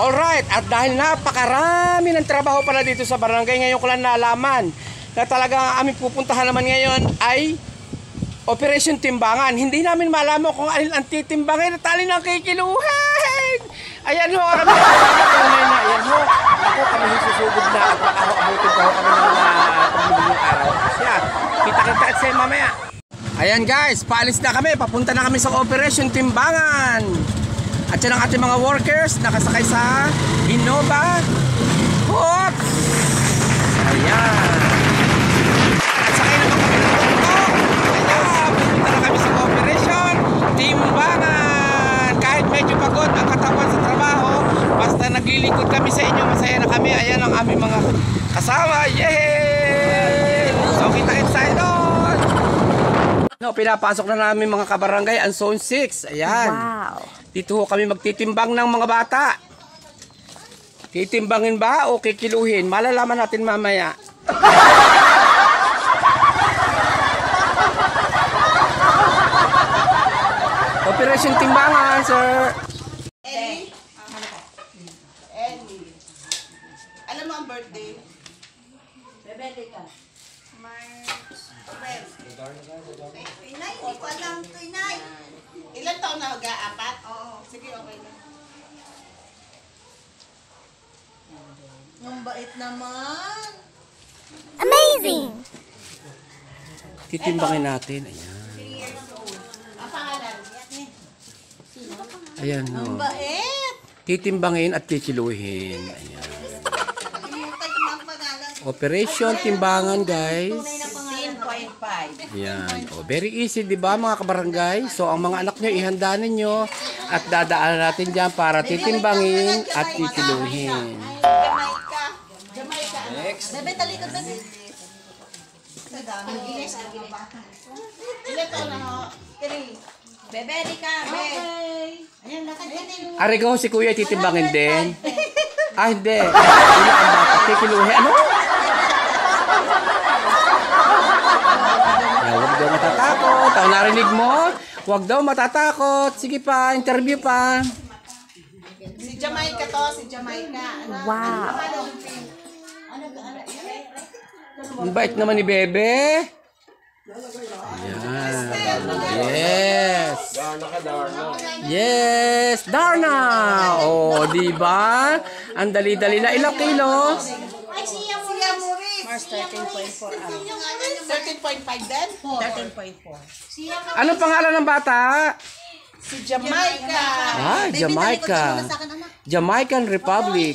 Alright, at dahil napakarami ng trabaho pala dito sa barangay, ngayon ko lang nalaman na talaga aming pupuntahan naman ngayon ay Operation Timbangan. Hindi namin malaman kung alin ang titimbangin at alin ang kikiluhin. Ayan ho, kami na. Ayan ho, ako kami susugod na at abutin ko kami ng pagbibiling araw. Siya, kita-kita at sa'yo mamaya. Ayan guys, paalis na kami. Papunta na kami sa Operation Timbangan. At yan ang ating mga workers nakasakay sa Innova Hot. Ayan. At sakay naman kami ng tuktok. Ayan, pupunta na kami sa Operation Timbangan. Kahit medyo pagod ang katawan sa trabaho, basta naglilingkod kami sa inyo, masaya na kami. Ayan ang aming mga kasama. Yay! So kita-kits tayo doon. No, pinapasok na namin mga kabarangay ang Zone 6. Ayan. Wow. Dito ho kami magtitimbang ng mga bata. Titimbangin ba o kikiluhin? Malalaman natin mamaya. Operation Timbangan, sir. Ellie? Ellie. Alam mo ang birthday? Bebede ka. March 12. Inay, hindi ko alam ito, inay. Ilan taon na mag-aapat? Oo. Sige, okay na. Ang bait naman. Amazing! Titimbangin natin. Ayan. 3 years old. Ang pangalan? Ayan. Ang No. bait. Titimbangin at kikiluhin. Ayan. Kalimutan ko ang pangalan. Operation Timbangan, guys. 16.5. Ayan. O, very easy, di ba mga kabarangay? So, ang mga anak nyo, ihanda ninyo at dadaanan natin dyan para titimbangin at kikiluhin. Jamaica. Jamaica. Next. Bebe, talikod, bebe. Ilan taon na ho? 3. Bebe, di ka. Okay. Ayan, lakad ka din. Ari ko, si kuya titimbangin din. Ah, hindi. Wala ang bata. Kikiluhin. Ano? Na, huwag daw matatakot. Ang narinig mo? Huwag daw matatakot. Sige pa, interview pa. Si Jamaica to, si Jamaica. Wow. Ang bait naman ni Bebe. Ayan. Yes. Yes. Darna. Oh, di ba? Ang dali-dali na. Ilang kilo? Ay, siya Maurice. Mars 13.4. 13.5 din? 13.4. Anong pangalan ng bata? Si Jamaica. Ah, Jamaica. Jamaican Republic.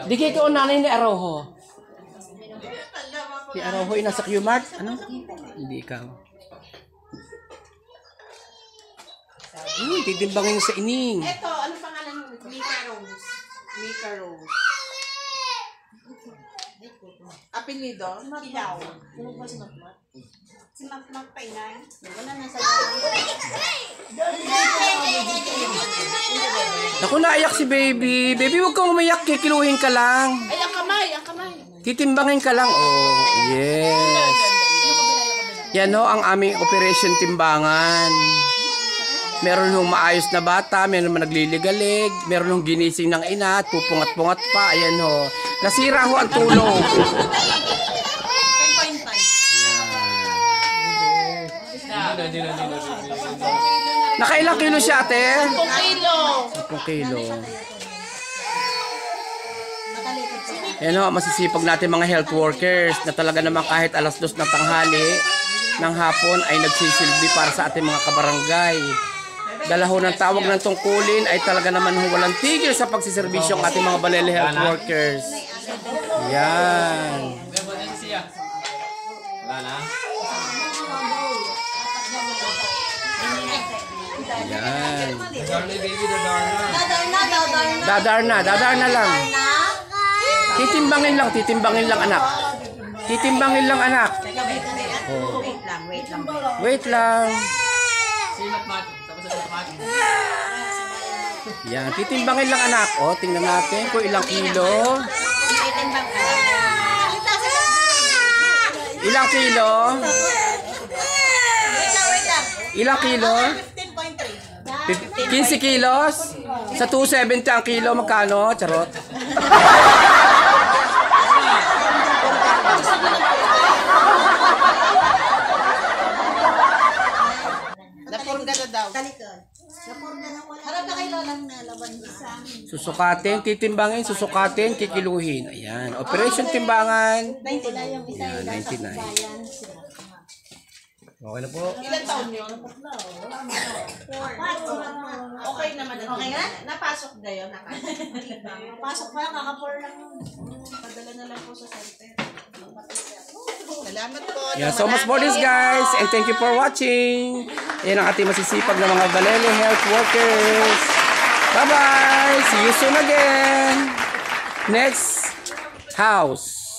Di kayo ito nanay ni Aroho. Si Aroho ay nasa Q-Mart? Ano? Hindi ikaw. Titimbangin sa ining. Ito, ano pangalan mo? Mika Rose. Mika Rose. Apelido? Kilaw. Ano ba si Makmak? Si Makmak pa inay. Wala na sa Naku, naiyak si baby. Baby, huwag kang umiyak. Kikiluhin ka lang. Ay, ang kamay, ang kamay. Titimbangin ka lang. Oh, yes. Yan ho ang aming Operation Timbangan. Meron hong maayos na bata, meron naman nagliligalig, meron hong ginising ng ina at pupungat-pungat pa. Ayan ho. Nasira ho ang tulog. 10.5. Nakailang kilo siya, ate? 10 kilo. 10 kilo. Yan ho, masisipag natin mga health workers na talaga naman kahit alas 2 ng tanghali ng hapon ay nagsisilbi para sa ating mga kabarangay. Dala ho ng tawag ng tungkulin ay talaga naman ho walang tigil sa pagsiservisyo ng ating mga Balele health workers. Yan. Yan. Dadarna lang. Titimbangin lang anak. Titimbangin lang anak. Oh. Wait lang. Yan, titimbangin lang anak. O, tingnan natin kung ilang kilo. Titimbang ka. Ilang kilo? Wait lang. Ilang kilo? 15.3. 15 kilos? Sa 270 ang kilo, magkano? Charot. Napurga na daw. Harap na kay Lolang na laban sa amin. Susukatin, titimbangin, susukatin, kikiluhin. Ayan, operation timbangan. 99. Ayan, 99. Okay na po. Ilan taon yun? Okay naman. Okay nga? Napasok na yun. Napasok pa lang, kaka-4 lang yun. Padala na lang po sa center. Salamat po. Yeah, so much for this guys and thank you for watching. Ayan ang ating masisipag na mga Balele health workers. Bye bye! See you soon again! Next house.